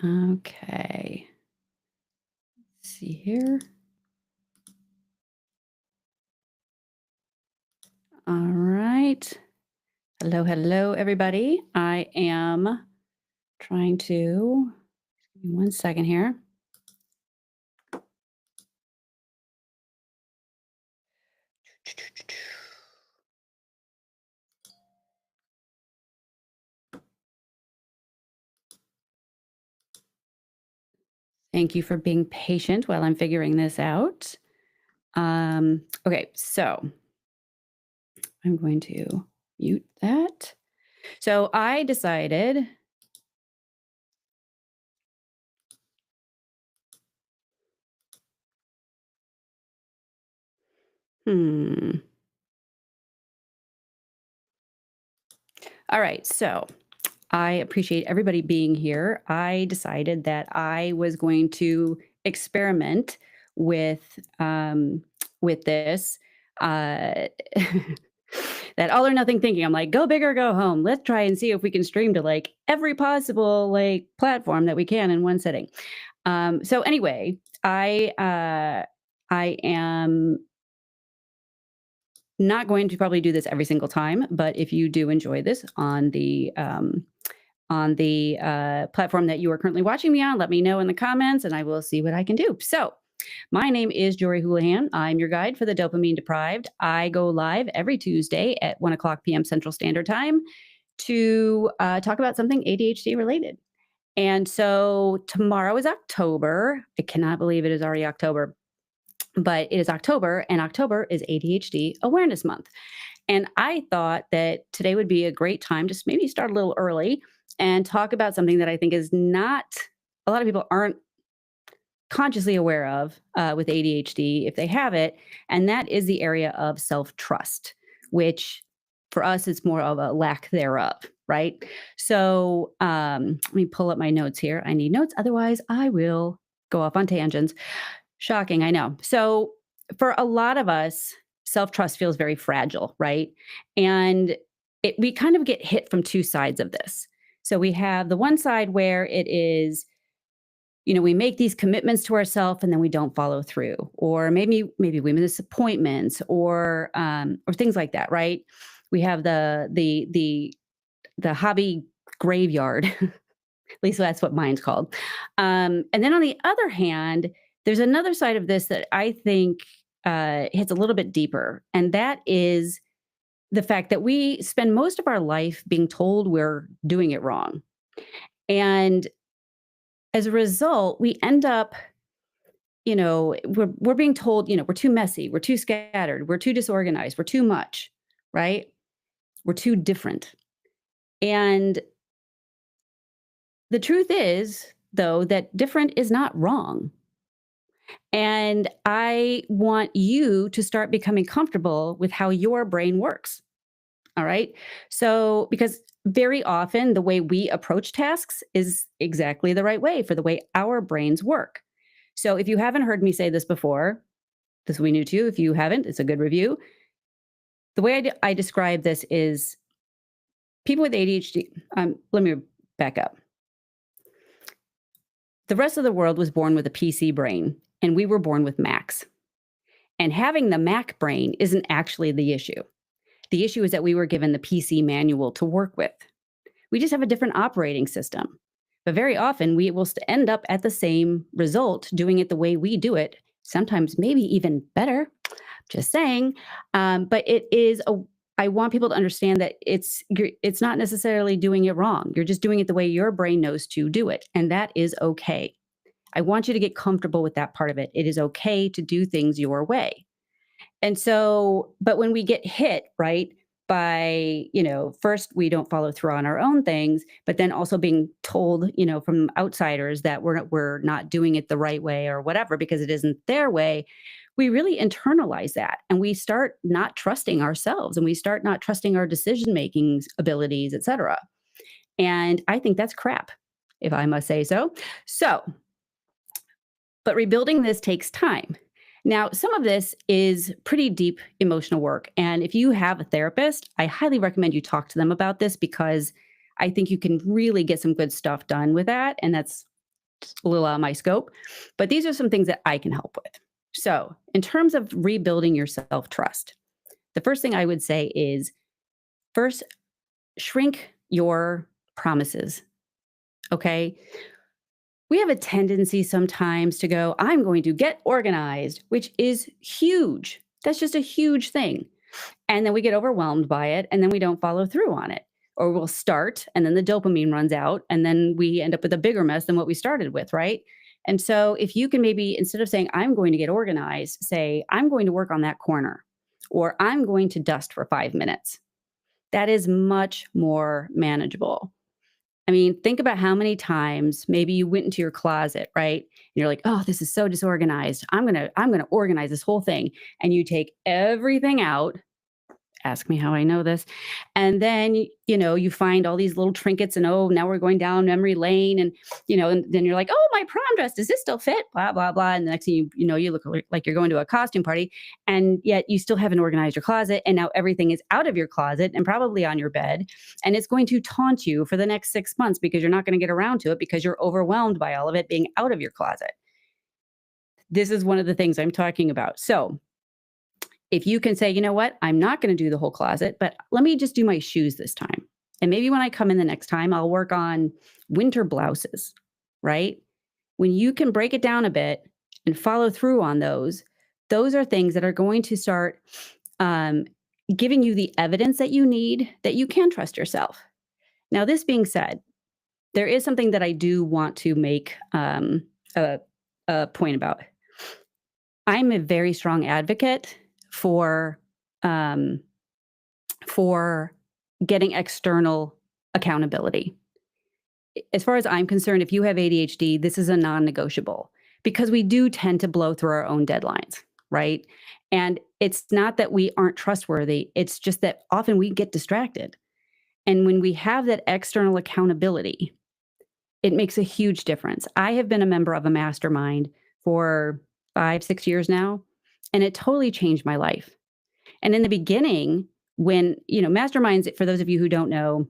Okay. Let's see here. All right. Hello, hello, everybody. I am trying to, give me one second here. Thank you for being patient while I'm figuring this out. Okay, so I'm going to mute that. So I decided, hmm. All right, so I appreciate everybody being here. I decided that I was going to experiment with this. Uh, that all or nothing thinking. I'm like, go big or go home. Let's try and see if we can stream to like every possible like platform that we can in one sitting. So anyway, I am not going to probably do this every single time, but if you do enjoy this on the platform that you are currently watching me on, let me know in the comments and I will see what I can do. So, my name is Jory Houlihan. I'm your guide for the dopamine deprived. I go live every Tuesday at 1 o'clock p.m. Central Standard Time to talk about something ADHD related. And so, tomorrow is October. I cannot believe it is already October, but it is October, and October is ADHD Awareness Month. And I thought that today would be a great time to maybe start a little early and talk about something that I think is not a lot of people aren't consciously aware of with ADHD if they have it. And that is the area of self trust, which for us is more of a lack thereof. Right. So let me pull up my notes here. I need notes. Otherwise, I will go off on tangents. Shocking, I know. So for a lot of us, self-trust feels very fragile, right? And we kind of get hit from two sides of this. So we have the one side where it is, we make these commitments to ourselves and then we don't follow through, or maybe we miss appointments, or things like that, right? We have the hobby graveyard. At least that's what mine's called. And then on the other hand, there's another side of this that I think hits a little bit deeper, and that is the fact that we spend most of our life being told we're doing it wrong. And as a result, we end up, we're being told, we're too messy, we're too scattered, we're too disorganized, we're too much, right? We're too different. And the truth is, though, that different is not wrong. And I want you to start becoming comfortable with how your brain works. All right. So, because very often the way we approach tasks is exactly the right way for the way our brains work. So, if you haven't heard me say this before, this will be new to you. If you haven't, it's a good review. The way I describe this is people with ADHD. Let me back up. The rest of the world was born with a PC brain, and we were born with Macs. And having the Mac brain isn't actually the issue. The issue is that we were given the PC manual to work with. We just have a different operating system. But very often we will end up at the same result doing it the way we do it, sometimes maybe even better. Just saying. But it is I want people to understand that it's not necessarily doing it wrong. You're just doing it the way your brain knows to do it, and that is okay. I want you to get comfortable with that part of it. It is okay to do things your way. And so, but when we get hit, right, by, first we don't follow through on our own things, but then also being told, from outsiders that we're not doing it the right way or whatever because it isn't their way, we really internalize that and we start not trusting ourselves and we start not trusting our decision making abilities, et cetera. And I think that's crap, if I must say so. So, but rebuilding this takes time. Now, some of this is pretty deep emotional work. And if you have a therapist, I highly recommend you talk to them about this because I think you can really get some good stuff done with that. And that's a little out of my scope, but these are some things that I can help with. So, in terms of rebuilding your self trust, the first thing I would say is first, shrink your promises. Okay. We have a tendency sometimes to go, I'm going to get organized, which is huge. That's just a huge thing. And then we get overwhelmed by it and then we don't follow through on it. Or we'll start and then the dopamine runs out and then we end up with a bigger mess than what we started with, right? And so if you can maybe, instead of saying, I'm going to get organized, say, I'm going to work on that corner or I'm going to dust for 5 minutes. That is much more manageable. I mean, think about how many times maybe you went into your closet, right? And you're like, "Oh, this is so disorganized. I'm going to organize this whole thing." And you take everything out. Ask me how I know this. And then, you find all these little trinkets and, oh, now we're going down memory lane. And, and then you're like, oh, my prom dress, does this still fit? Blah, blah, blah. And the next thing you look like you're going to a costume party and yet you still haven't organized your closet. And now everything is out of your closet and probably on your bed. And it's going to taunt you for the next 6 months because you're not going to get around to it because you're overwhelmed by all of it being out of your closet. This is one of the things I'm talking about. So, if you can say, you know what, I'm not going to do the whole closet, but let me just do my shoes this time. And maybe when I come in the next time, I'll work on winter blouses, right? When you can break it down a bit and follow through on those are things that are going to start um, giving you the evidence that you need that you can trust yourself. Now, this being said, there is something that I do want to make a, a point about. I'm a very strong advocate for um, for getting external accountability. As far as I'm concerned, if you have ADHD, this is a non-negotiable because we do tend to blow through our own deadlines, right? And it's not that we aren't trustworthy, it's just that often we get distracted. And when we have that external accountability, it makes a huge difference. I have been a member of a mastermind for 5, 6 years now, and it totally changed my life. And in the beginning, when, masterminds, for those of you who don't know,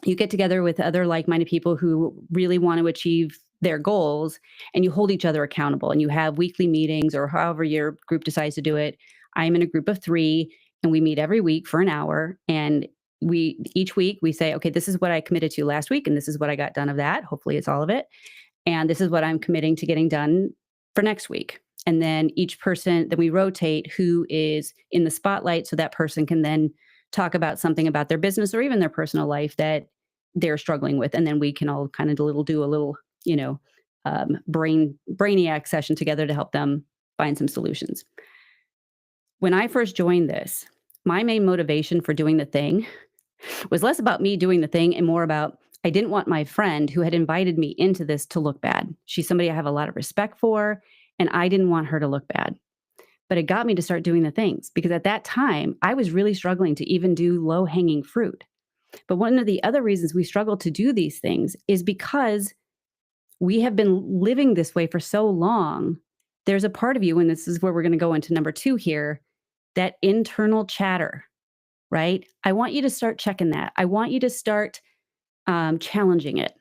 you get together with other like-minded people who really want to achieve their goals and you hold each other accountable and you have weekly meetings or however your group decides to do it. I'm in a group of 3 and we meet every week for an hour and each week we say, okay, this is what I committed to last week and this is what I got done of that. Hopefully it's all of it. And this is what I'm committing to getting done for next week. And then each person, then we rotate who is in the spotlight so that person can then talk about something about their business or even their personal life that they're struggling with. And then we can all kind of do a little, brainiac session together to help them find some solutions. When I first joined this, my main motivation for doing the thing was less about me doing the thing and more about I didn't want my friend who had invited me into this to look bad. She's somebody I have a lot of respect for, and I didn't want her to look bad. But it got me to start doing the things because at that time, I was really struggling to even do low hanging fruit. But one of the other reasons we struggle to do these things is because we have been living this way for so long. There's a part of you, and this is where we're going to go into number 2 here, that internal chatter, right? I want you to start checking that. I want you to start challenging it.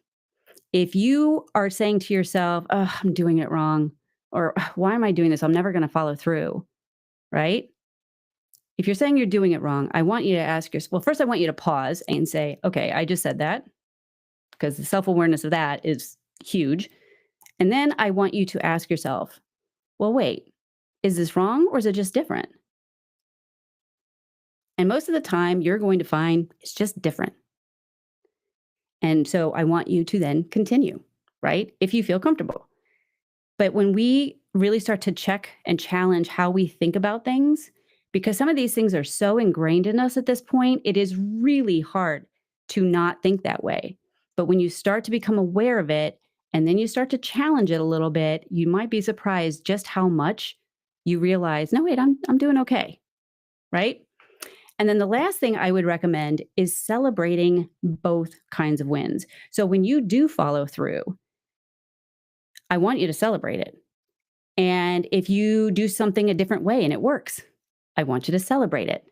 If you are saying to yourself, oh, I'm doing it wrong, or why am I doing this? I'm never going to follow through, right? If you're saying you're doing it wrong, I want you to ask yourself, well, first I want you to pause and say, okay, I just said that because the self-awareness of that is huge. And then I want you to ask yourself, well, wait, is this wrong or is it just different? And most of the time you're going to find it's just different. And so I want you to then continue, right? If you feel comfortable. But when we really start to check and challenge how we think about things, because some of these things are so ingrained in us at this point, it is really hard to not think that way. But when you start to become aware of it and then you start to challenge it a little bit, you might be surprised just how much you realize, no, wait, I'm doing okay, right? And then the last thing I would recommend is celebrating both kinds of wins. So when you do follow through, I want you to celebrate it. And if you do something a different way and it works, I want you to celebrate it.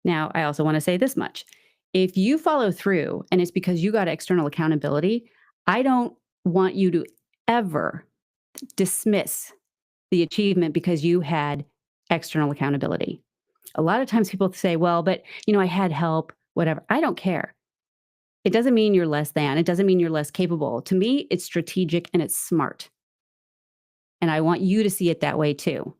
Now, I also want to say this much. If you follow through and it's because you got external accountability, I don't want you to ever dismiss the achievement because you had external accountability. A lot of times people say, well, but I had help, whatever. I don't care. It doesn't mean you're less than. It doesn't mean you're less capable. To me, it's strategic and it's smart. And I want you to see it that way too.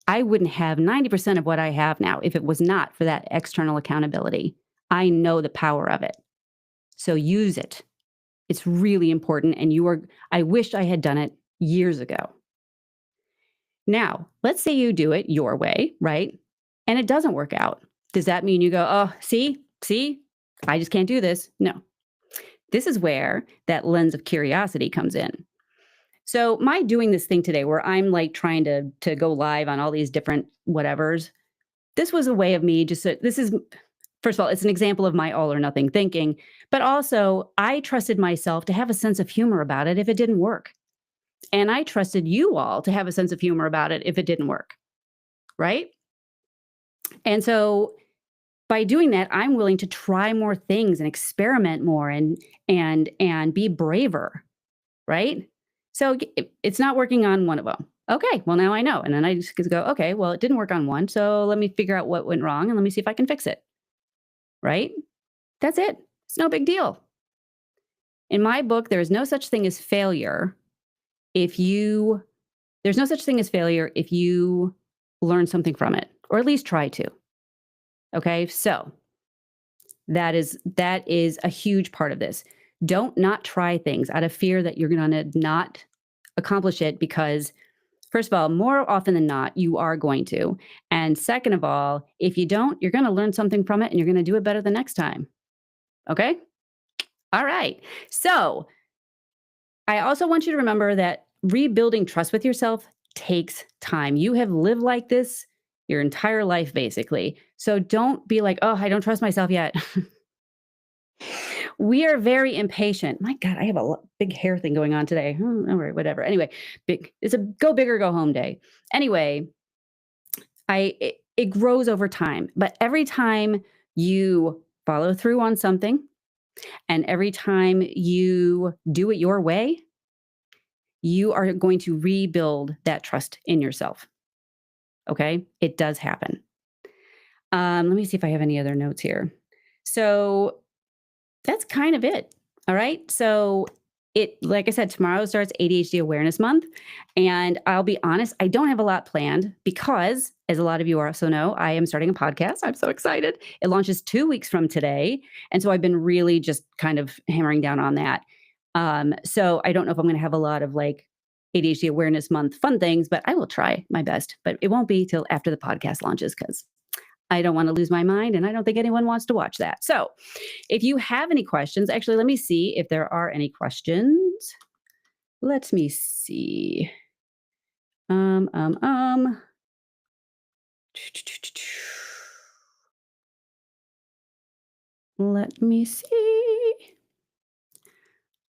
I wouldn't have 90% of what I have now if it was not for that external accountability. I know the power of it. So use it. It's really important. And I wish I had done it years ago. Now, let's say you do it your way, right? And it doesn't work out. Does that mean you go, oh, see, I just can't do this? No. This is where that lens of curiosity comes in. So my doing this thing today where I'm like trying to go live on all these different whatevers, this was a way of me first of all, it's an example of my all or nothing thinking, but also I trusted myself to have a sense of humor about it if it didn't work. And I trusted you all to have a sense of humor about it if it didn't work, right? And so by doing that, I'm willing to try more things and experiment more and be braver, right? So it's not working on one of them. Okay, well, now I know. And then I just go, okay, well, it didn't work on one. So let me figure out what went wrong and let me see if I can fix it, right? That's it. It's no big deal. In my book, there is no such thing as failure if you learn something from it, or at least try to. Okay, so that is a huge part of this. Don't not try things out of fear that you're going to not accomplish it because, first of all, more often than not, you are going to. And second of all, if you don't, you're going to learn something from it and you're going to do it better the next time. Okay? All right. So I also want you to remember that rebuilding trust with yourself takes time. You have lived like this your entire life, basically. So don't be like, oh, I don't trust myself yet. We are very impatient. My God, I have a big hair thing going on today. All right, whatever. Anyway, it's a go big or go home day. Anyway, it grows over time. But every time you follow through on something and every time you do it your way, you are going to rebuild that trust in yourself. Okay? It does happen. Let me see if I have any other notes here. So that's kind of it. All right. So like I said, tomorrow starts ADHD Awareness Month. And I'll be honest, I don't have a lot planned because, as a lot of you also know, I am starting a podcast. I'm so excited. It launches 2 weeks from today. And so I've been really just kind of hammering down on that. So I don't know if I'm going to have a lot of like ADHD Awareness Month fun things, but I will try my best. But it won't be till after the podcast launches because I don't want to lose my mind and I don't think anyone wants to watch that. So if you have any questions, actually, let me see if there are any questions. Let me see. Let me see.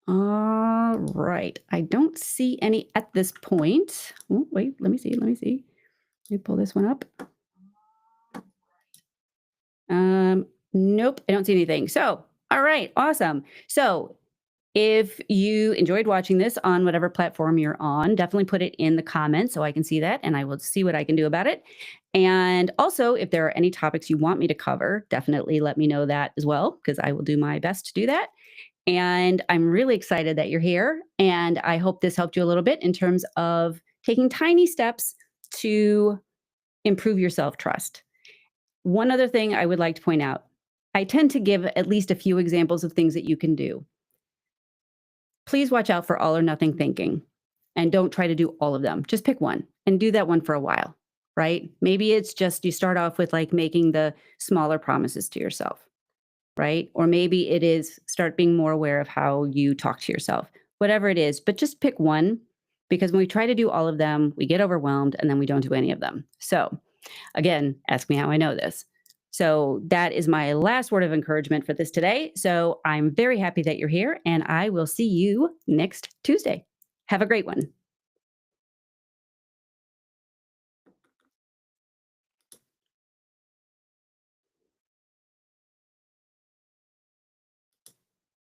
All right. I don't see any at this point. Oh, wait, let me see. Let me pull this one up. Nope, I don't see anything. So, all right, awesome. So if you enjoyed watching this on whatever platform you're on, definitely put it in the comments so I can see that and I will see what I can do about it. And also, if there are any topics you want me to cover, definitely let me know that as well, because I will do my best to do that. And I'm really excited that you're here. And I hope this helped you a little bit in terms of taking tiny steps to improve your self-trust. One other thing I would like to point out, I tend to give at least a few examples of things that you can do. Please watch out for all or nothing thinking and don't try to do all of them. Just pick one and do that one for a while, right? Maybe it's just you start off with like making the smaller promises to yourself, right? Or maybe it is start being more aware of how you talk to yourself, whatever it is, but just pick one because when we try to do all of them, we get overwhelmed and then we don't do any of them. So again, ask me how I know this. So that is my last word of encouragement for this today. So I'm very happy that you're here and I will see you next Tuesday. Have a great one.